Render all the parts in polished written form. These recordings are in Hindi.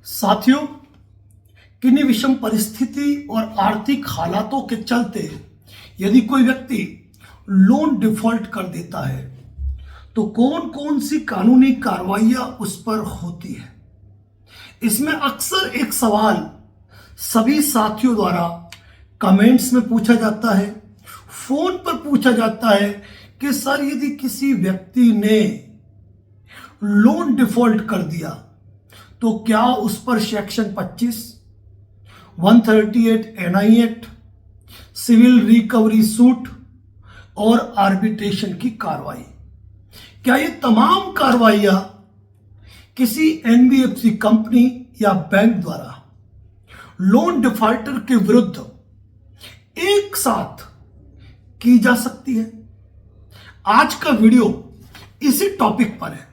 साथियों, किन्हीं विषम परिस्थिति और आर्थिक हालातों के चलते यदि कोई व्यक्ति लोन डिफॉल्ट कर देता है तो कौन कौन सी कानूनी कार्रवाइयां उस पर होती है। इसमें अक्सर एक सवाल सभी साथियों द्वारा कमेंट्स में पूछा जाता है, फोन पर पूछा जाता है कि सर यदि किसी व्यक्ति ने लोन डिफॉल्ट कर दिया तो क्या उस पर section 25, 138 NI act, civil recovery suit और आर्बिट्रेशन की कार्रवाई, क्या ये तमाम कार्रवाइयां किसी एनबीएफसी कंपनी या बैंक द्वारा लोन डिफॉल्टर के विरुद्ध एक साथ की जा सकती है। आज का वीडियो इसी टॉपिक पर है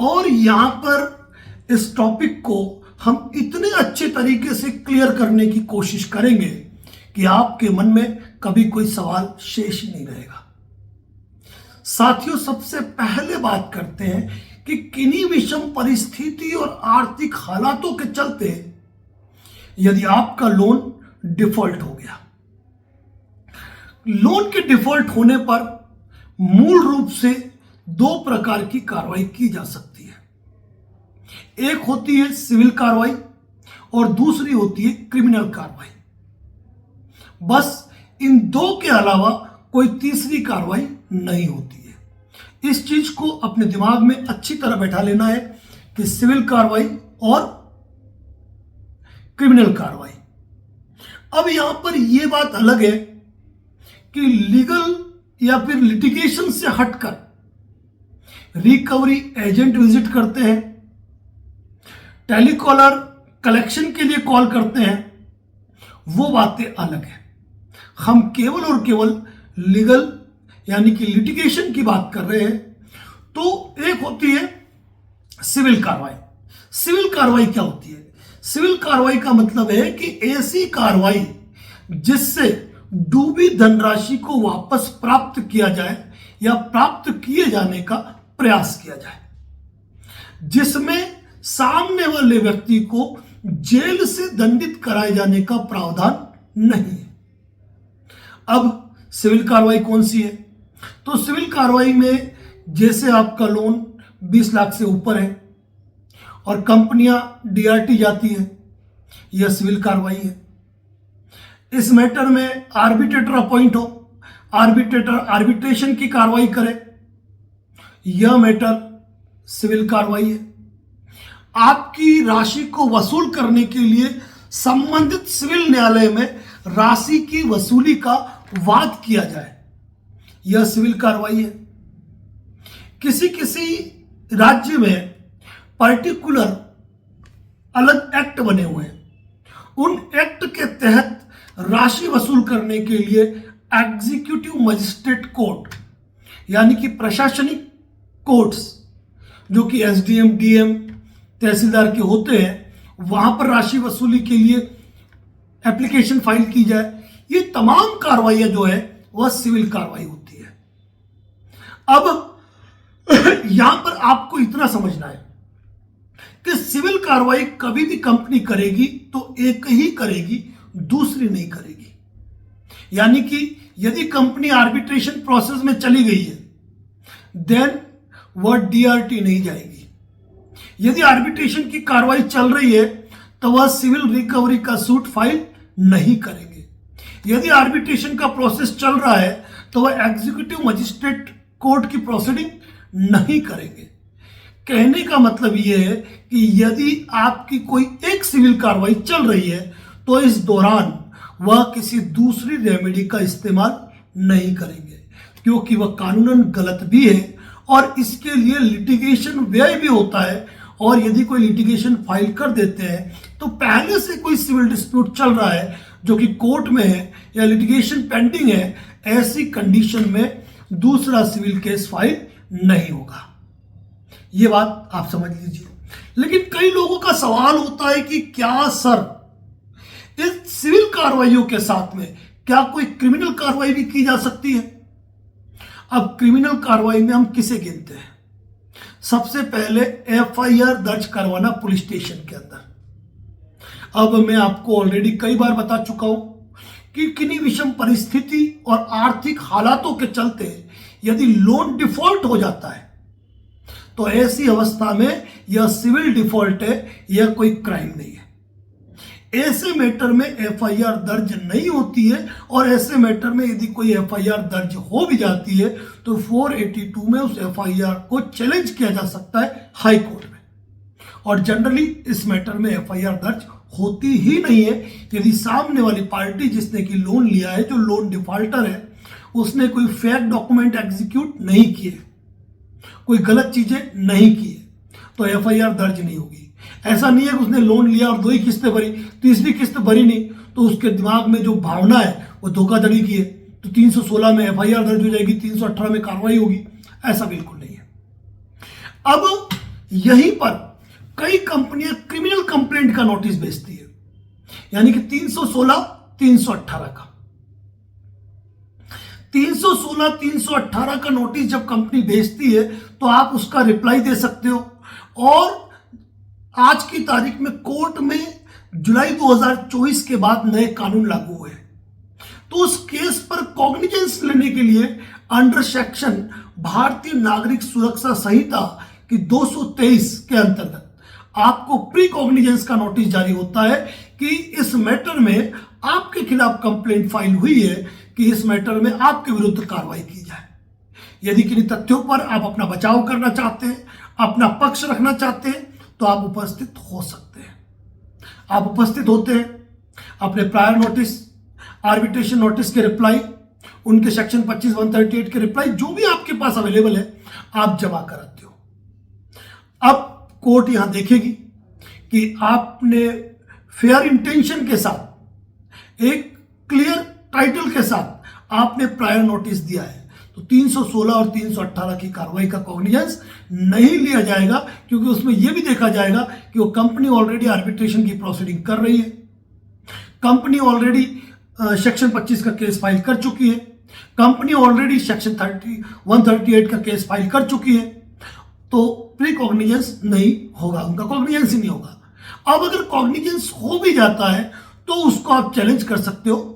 और यहां पर इस टॉपिक को हम इतने अच्छे तरीके से क्लियर करने की कोशिश करेंगे कि आपके मन में कभी कोई सवाल शेष ही नहीं रहेगा। साथियों, सबसे पहले बात करते हैं कि किन्हीं विषम परिस्थिति और आर्थिक हालातों के चलते यदि आपका लोन डिफॉल्ट हो गया, लोन के डिफॉल्ट होने पर मूल रूप से दो प्रकार की कार्रवाई की जा सकती है। एक होती है सिविल कार्रवाई और दूसरी होती है क्रिमिनल कार्रवाई। बस इन दो के अलावा कोई तीसरी कार्रवाई नहीं होती है। इस चीज को अपने दिमाग में अच्छी तरह बैठा लेना है कि सिविल कार्रवाई और क्रिमिनल कार्रवाई। अब यहां पर यह बात अलग है कि लीगल या फिर लिटिगेशन से हटकर रिकवरी एजेंट विजिट करते हैं, टेलीकॉलर कलेक्शन के लिए कॉल करते हैं, वो बातें अलग है। हम केवल और केवल लीगल यानी कि लिटिगेशन की बात कर रहे हैं। तो एक होती है सिविल कार्रवाई। सिविल कार्रवाई क्या होती है? सिविल कार्रवाई का मतलब है कि ऐसी कार्रवाई जिससे डूबी धनराशि को वापस प्राप्त किया जाए या प्राप्त किए जाने का प्रयास किया जाए, जिसमें सामने वाले व्यक्ति को जेल से दंडित कराए जाने का प्रावधान नहीं है। अब सिविल कार्रवाई कौन सी है? तो सिविल कार्रवाई में जैसे आपका लोन 20 लाख से ऊपर है और कंपनियां डीआरटी जाती है, यह सिविल कार्रवाई है। इस मैटर में आर्बिट्रेटर अपॉइंट हो, आर्बिट्रेटर आर्बिट्रेशन की कार्रवाई करे, यह मैटर सिविल कार्रवाई है। आपकी राशि को वसूल करने के लिए संबंधित सिविल न्यायालय में राशि की वसूली का वाद किया जाए, यह सिविल कार्रवाई है। किसी किसी राज्य में पर्टिकुलर अलग एक्ट बने हुए हैं, उन एक्ट के तहत राशि वसूल करने के लिए एग्जीक्यूटिव मजिस्ट्रेट कोर्ट यानी कि प्रशासनिक कोर्ट्स जो कि एसडीएम, डीएम, तहसीलदार के होते हैं, वहां पर राशि वसूली के लिए एप्लीकेशन फाइल की जाए। ये तमाम कार्रवाइयां जो है वह सिविल कार्रवाई होती है। अब यहां पर आपको इतना समझना है कि सिविल कार्रवाई कभी भी कंपनी करेगी तो एक ही करेगी, दूसरी नहीं करेगी। यानी कि यदि कंपनी आर्बिट्रेशन प्रोसेस में चली गई है देन वह डीआरटी नहीं जाएगी। यदि आर्बिट्रेशन की कार्रवाई चल रही है तो वह सिविल रिकवरी का सूट फाइल नहीं करेंगे। यदि आर्बिट्रेशन का प्रोसेस चल रहा है तो वह एग्जीक्यूटिव मजिस्ट्रेट कोर्ट की प्रोसीडिंग नहीं करेंगे। कहने का मतलब यह है कि यदि आपकी कोई एक सिविल कार्रवाई चल रही है तो इस दौरान वह किसी दूसरी रेमेडी का इस्तेमाल नहीं करेंगे, क्योंकि वह कानूनन गलत भी है और इसके लिए लिटिगेशन व्यय भी होता है। और यदि कोई लिटिगेशन फाइल कर देते हैं तो पहले से कोई सिविल डिस्प्यूट चल रहा है जो कि कोर्ट में है या लिटिगेशन पेंडिंग है, ऐसी कंडीशन में दूसरा सिविल केस फाइल नहीं होगा। यह बात आप समझ लीजिए। लेकिन कई लोगों का सवाल होता है कि क्या सर इस सिविल कार्रवाइयों के साथ में क्या कोई क्रिमिनल कार्रवाई भी की जा सकती है? अब क्रिमिनल कार्रवाई में हम किसे गिनते हैं? सबसे पहले एफआईआर दर्ज करवाना पुलिस स्टेशन के अंदर, अब मैं आपको ऑलरेडी कई बार बता चुका हूं कि किन्हीं विषम परिस्थिति और आर्थिक हालातों के चलते यदि लोन डिफॉल्ट हो जाता है तो ऐसी अवस्था में यह सिविल डिफॉल्ट है, यह कोई क्राइम नहीं है। ऐसे मैटर में एफआईआर दर्ज नहीं होती है, और ऐसे मैटर में यदि कोई एफआईआर दर्ज हो भी जाती है तो 482 में उस एफआईआर को चैलेंज किया जा सकता है हाई कोर्ट में। और जनरली इस मैटर में एफआईआर दर्ज होती ही नहीं है यदि सामने वाली पार्टी जिसने कि लोन लिया है, जो लोन डिफॉल्टर है, उसने कोई फेक डॉक्यूमेंट एग्जीक्यूट नहीं किए, कोई गलत चीजें नहीं की, तो एफआईआर दर्ज नहीं होगी। ऐसा नहीं है कि उसने लोन लिया और 2 ही किस्तें भरी, तीसरी किस्त भरी नहीं, तो उसके दिमाग में जो भावना है वो धोखाधड़ी की है, तो 316 में एफआईआर दर्ज हो जाएगी, 318 में कार्रवाई होगी। ऐसा बिल्कुल नहीं है। अब यहीं पर कई कंपनियां क्रिमिनल कंप्लेंट का नोटिस भेजती है, यानी कि 316 318 का 316 318 का नोटिस जब कंपनी भेजती है तो आप उसका रिप्लाई दे सकते हो। और आज की तारीख में कोर्ट में जुलाई 2024 के बाद नए कानून लागू हुए, तो उस केस पर कॉग्निजेंस लेने के लिए अंडर सेक्शन भारतीय नागरिक सुरक्षा संहिता की 223 के अंतर्गत आपको प्री कॉग्निजेंस का नोटिस जारी होता है कि इस मैटर में आपके खिलाफ कंप्लेंट फाइल हुई है, कि इस मैटर में आपके विरुद्ध कार्रवाई की जाए। यदि किन्हीं तथ्यों पर आप अपना बचाव करना चाहते हैं, अपना पक्ष रखना चाहते हैं, तो आप उपस्थित हो सकते हैं। आप उपस्थित होते हैं, अपने प्रायर नोटिस, आर्बिट्रेशन नोटिस के रिप्लाई, उनके सेक्शन 25 138 के रिप्लाई, जो भी आपके पास अवेलेबल है, आप जमा कराते हो। अब कोर्ट यहां देखेगी कि आपने फेयर इंटेंशन के साथ, एक क्लियर टाइटल के साथ आपने प्रायर नोटिस दिया है, तो 316 और 318 की कार्रवाई का कॉग्निजेंस नहीं लिया जाएगा, क्योंकि उसमें यह भी देखा जाएगा कि वो कंपनी ऑलरेडी आर्बिट्रेशन की प्रोसीडिंग कर रही है, कंपनी ऑलरेडी सेक्शन 25 का केस फाइल कर चुकी है, कंपनी ऑलरेडी सेक्शन 138 का केस फाइल कर चुकी है, तो प्री कॉग्निजेंस नहीं होगा, उनका कॉग्निजेंस ही नहीं होगा। अब अगर कॉग्निजेंस हो भी जाता है तो उसको आप चैलेंज कर सकते हो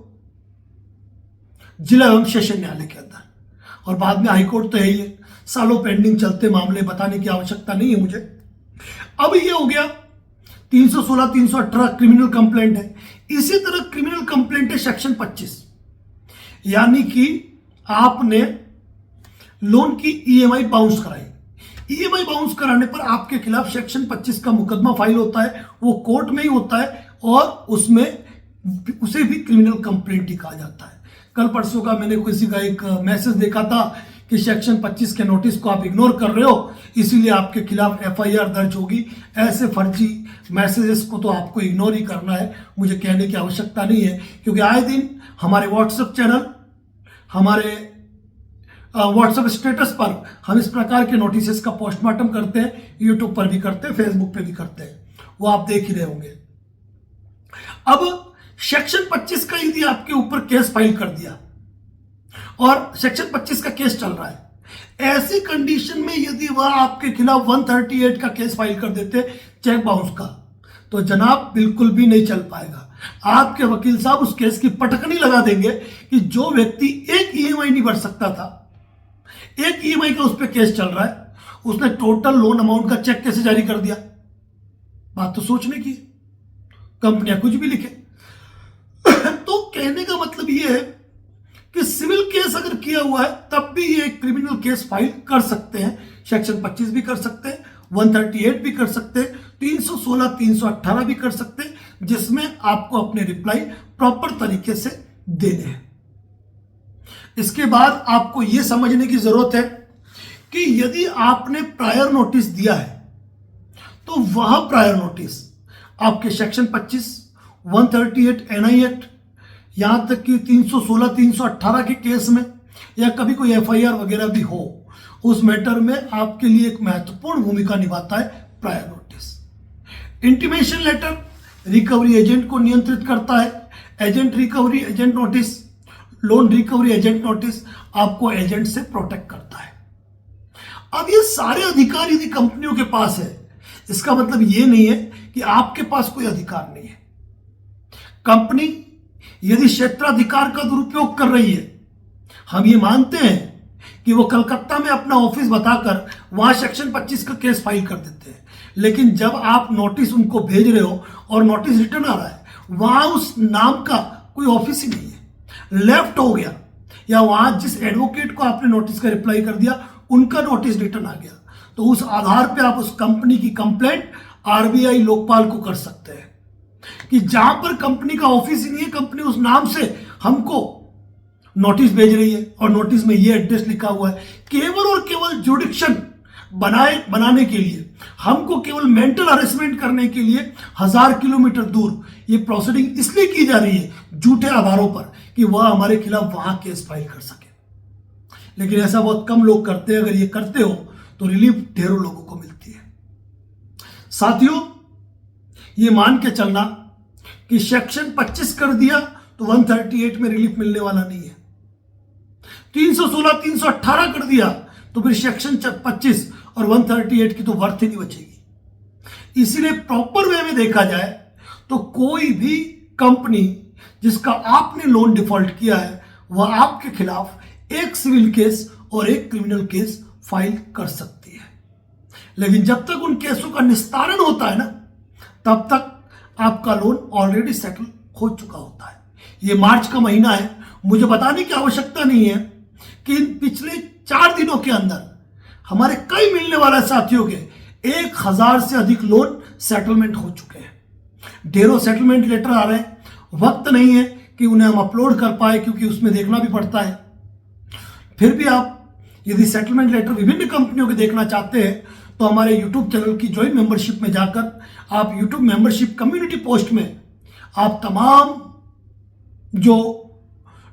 जिला एवं सेशन न्यायालय के अंदर, और बाद में हाईकोर्ट तो है ही है, सालों पेंडिंग चलते मामले, बताने की आवश्यकता नहीं है मुझे। अब ये हो गया 316 318 क्रिमिनल कंप्लेंट है। इसी तरह क्रिमिनल कंप्लेंट है सेक्शन 25, यानी कि आपने लोन की ईएमआई बाउंस कराई। ईएमआई बाउंस कराने पर आपके खिलाफ सेक्शन 25 का मुकदमा फाइल होता है, वो कोर्ट में ही होता है, और उसमें उसे भी क्रिमिनल कंप्लेंट ही कहा जाता है। कल परसों का मैंने किसी का एक मैसेज देखा था कि सेक्शन 25 के नोटिस को आप इग्नोर कर रहे हो, इसीलिए आपके खिलाफ एफआईआर दर्ज होगी। ऐसे फर्जी मैसेजेस को तो आपको इग्नोर ही करना है, मुझे कहने की आवश्यकता नहीं है, क्योंकि आए दिन हमारे व्हाट्सएप चैनल, हमारे व्हाट्सएप स्टेटस पर हम इस प्रकार के नोटिस का पोस्टमार्टम करते हैं, यूट्यूब पर भी करते हैं, फेसबुक पे भी करते हैं, वो आप देख ही रहे होंगे। अब सेक्शन 25 का यदि आपके ऊपर केस फाइल कर दिया और सेक्शन 25 का केस चल रहा है, ऐसी कंडीशन में यदि वह आपके खिलाफ 138 का केस फाइल कर देते चेक बाउंस का, तो जनाब बिल्कुल भी नहीं चल पाएगा। आपके वकील साहब उस केस की पटकनी लगा देंगे कि जो व्यक्ति एक ईएमआई नहीं भर सकता था, एक ईएमआई का उस पर केस चल रहा है, उसने टोटल लोन अमाउंट का चेक कैसे जारी कर दिया। बात तो सोचने की, कंपनियां कुछ भी लिखे। तो कहने का मतलब यह है कि सिविल केस अगर किया हुआ है तब भी ये क्रिमिनल केस फाइल कर सकते हैं, सेक्शन 25 भी कर सकते हैं, 138 भी कर सकते हैं, 316 318 भी कर सकते हैं, जिसमें आपको अपने रिप्लाई प्रॉपर तरीके से देने हैं। इसके बाद आपको यह समझने की जरूरत है कि यदि आपने प्रायर नोटिस दिया है तो वह प्रायर नोटिस आपके सेक्शन 25, 138 एनआई एक्ट, यहां तक कि 316 318 के केस में, या कभी कोई एफआईआर वगैरह भी हो, उस मैटर में आपके लिए एक महत्वपूर्ण भूमिका निभाता है prior notice. Intimation letter recovery agent को नियंत्रित करता है। Agent recovery agent notice, loan recovery agent notice आपको एजेंट से प्रोटेक्ट करता है। अब ये सारे अधिकार यदि कंपनियों के पास है, इसका मतलब ये नहीं है कि आपके पास कोई अधिकार नहीं है। कंपनी यदि क्षेत्राधिकार का दुरुपयोग कर रही है, हम ये मानते हैं कि वो कलकत्ता में अपना ऑफिस बताकर वहां सेक्शन 25 का केस फाइल कर देते हैं, लेकिन जब आप नोटिस उनको भेज रहे हो और नोटिस रिटर्न आ रहा है, वहां उस नाम का कोई ऑफिस ही नहीं है, लेफ्ट हो गया, या वहां जिस एडवोकेट को आपने नोटिस का रिप्लाई कर दिया उनका नोटिस रिटर्न आ गया, तो उस आधार पे आप उस कंपनी की कंप्लेंट आरबीआई लोकपाल को कर सकते हैं कि जहां पर कंपनी का ऑफिस ही नहीं है, कंपनी उस नाम से हमको नोटिस भेज रही है और नोटिस में ये एड्रेस लिखा हुआ है, केवल और केवल जुडिक्शन बनाने के लिए, हमको केवल मेंटल हरेसमेंट करने के लिए 1000 किलोमीटर दूर ये प्रोसीडिंग इसलिए की जा रही है झूठे आधारों पर कि वह हमारे खिलाफ वहां केस फाइल कर सके। लेकिन ऐसा बहुत कम लोग करते हैं। अगर ये करते हो तो रिलीफ ढेरों लोगों को मिलती है। साथियों, ये मान के चलना कि सेक्शन 25 कर दिया तो 138 में रिलीफ मिलने वाला नहीं है, 316 318 कर दिया तो फिर सेक्शन 25 और 138 की तो वर्थ ही नहीं बचेगी। इसीलिए प्रॉपर वे में देखा जाए तो कोई भी कंपनी जिसका आपने लोन डिफॉल्ट किया है वह आपके खिलाफ एक सिविल केस और एक क्रिमिनल केस फाइल कर सकती है। लेकिन जब तक उन केसों का निस्तारण होता है ना, तब तक आपका लोन ऑलरेडी सेटल हो चुका होता है। ये मार्च का महीना है, मुझे बताने की आवश्यकता नहीं है कि इन पिछले 4 दिनों के अंदर हमारे कई मिलने वाले साथियों के 1000 से अधिक लोन सेटलमेंट हो चुके हैं। ढेरों सेटलमेंट लेटर आ रहे हैं, वक्त नहीं है कि उन्हें हम अपलोड कर पाए क्योंकि उसमें देखना भी पड़ता है। फिर भी आप यदि सेटलमेंट लेटर विभिन्न कंपनियों के देखना चाहते हैं तो हमारे यूट्यूब चैनल की ज्वाइन मेंबरशिप में जाकर आप यूट्यूब मेंबरशिप कम्युनिटी पोस्ट में आप तमाम जो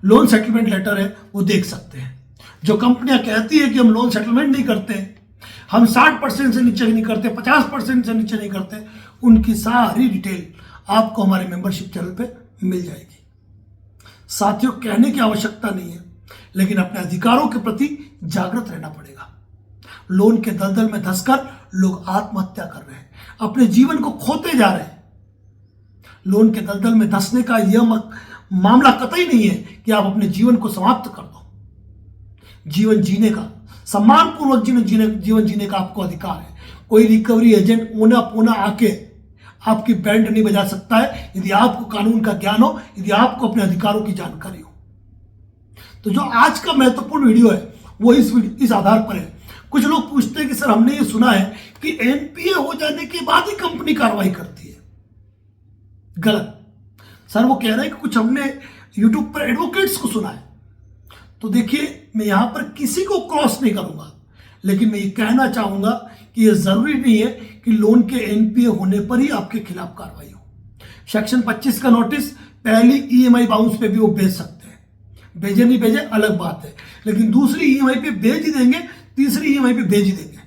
लोन सेटलमेंट लेटर है वो देख सकते हैं। जो कंपनियां कहती है कि हम लोन सेटलमेंट नहीं करते, हम 60% से नीचे नहीं करते, 50% से नीचे नहीं करते, उनकी सारी डिटेल आपको हमारे मेंबरशिप चैनल पे मिल जाएगी। साथियों, कहने की आवश्यकता नहीं है, लेकिन अपने अधिकारों के प्रति जागृत रहना पड़ेगा। लोन के दलदल में धंसकर लोग आत्महत्या कर रहे हैं, अपने जीवन को खोते जा रहे हैं। लोन के दलदल में धंसने का यह मामला कतई नहीं है कि आप अपने जीवन को समाप्त कर दो। जीवन जीने का, सम्मानपूर्वक जीवन जीने का आपको अधिकार है। कोई रिकवरी एजेंट ऊना पूना आके आपकी बैंड नहीं बजा सकता है यदि आपको कानून का ज्ञान हो, यदि आपको अपने अधिकारों की जानकारी हो। तो जो आज का महत्वपूर्ण वीडियो है वो इस आधार पर है। कुछ लोग पूछते हैं कि सर हमने ये सुना है कि एनपीए हो जाने के बाद ही कंपनी कार्रवाई करती है। गलत। सर वो कह रहे हैं कि कुछ हमने यूट्यूब पर एडवोकेट्स को सुना है। तो देखिए, मैं यहां पर किसी को क्रॉस नहीं करूंगा, लेकिन मैं ये कहना चाहूंगा कि यह जरूरी नहीं है कि लोन के एनपीए होने पर ही आपके खिलाफ कार्रवाई हो। सेक्शन 25 का नोटिस पहली ईएमआई बाउंस पे भी वो भेज सकते हैं, भेजे नहीं भेजे अलग बात है, लेकिन दूसरी ईएमआई पे भेज ही देंगे, तीसरी ईएमआई पे भेज ही देंगे।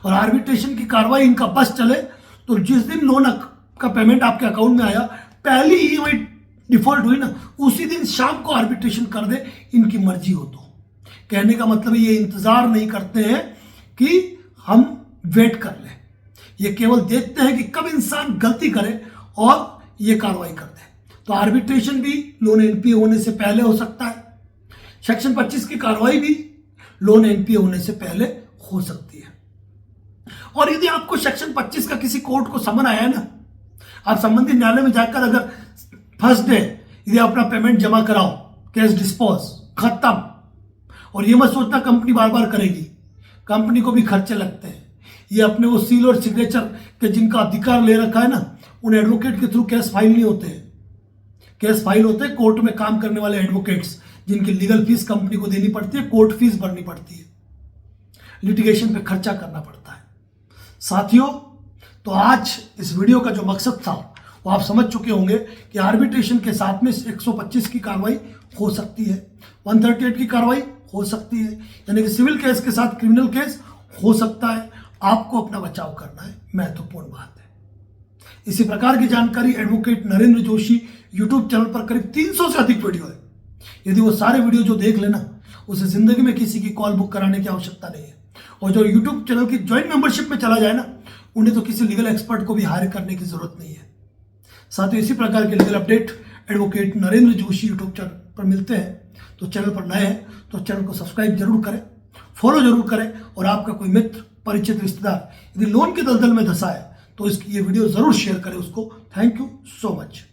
और आर्बिट्रेशन की कार्रवाई इनका बस चले तो जिस दिन लोन का पेमेंट आपके अकाउंट में आया, पहली ईएमआई डिफॉल्ट हुई ना, उसी दिन शाम को आर्बिट्रेशन कर दे, इनकी मर्जी हो तो। कहने का मतलब ये इंतजार नहीं करते हैं कि हम वेट कर लें, ये केवल देखते हैं कि कब इंसान गलती करे और ये कार्रवाई कर दे। तो आर्बिट्रेशन भी लोन एनपीए होने से पहले हो सकता है, सेक्शन 25 की कार्रवाई भी लोन एनपीए होने से पहले हो सकती है। और यदि आपको सेक्शन 25 का किसी कोर्ट को समन आया है ना, आप संबंधित न्यायालय में जाकर अगर फर्स्ट डे यदि अपना पेमेंट जमा कराओ, केस डिस्पोज, खत्म। और ये मत सोचना कंपनी बार बार करेगी, कंपनी को भी खर्चे लगते हैं। ये अपने वो सील और सिग्नेचर के जिनका अधिकार ले रखा है ना, उन एडवोकेट के थ्रू केस फाइल नहीं होते हैं। केस फाइल होते हैं कोर्ट में काम करने वाले एडवोकेट्स, जिनकी लीगल फीस कंपनी को देनी पड़ती है, कोर्ट फीस भरनी पड़ती है, लिटिगेशन पे खर्चा करना पड़ता है। साथियों, तो आज इस वीडियो का जो मकसद था वो आप समझ चुके होंगे कि आर्बिट्रेशन के साथ में 125 की कार्रवाई हो सकती है, 138 की कार्रवाई हो सकती है, यानी कि सिविल केस के साथ क्रिमिनल केस हो सकता है। आपको अपना बचाव करना है, महत्वपूर्ण बात है। इसी प्रकार की जानकारी advocate Narendra Joshi YouTube channel पर करीब 300 से अधिक वीडियो है। यदि वो सारे वीडियो जो देख लेना, उसे जिंदगी में किसी की कॉल बुक कराने की आवश्यकता नहीं है। और जो यूट्यूब चैनल की ज्वाइंट मेंबरशिप में चला जाए ना, उन्हें तो किसी लीगल एक्सपर्ट को भी हायर करने की जरूरत नहीं है। साथ ही इसी प्रकार के legal update advocate Narendra Joshi YouTube channel पर मिलते हैं। तो चैनल पर नए हैं तो चैनल को सब्सक्राइब जरूर करें, फॉलो जरूर करें, और आपका कोई मित्र, परिचित, रिश्तेदार यदि लोन के दलदल में धंसा है तो इसकी ये वीडियो जरूर शेयर करें उसको। Thank you so much.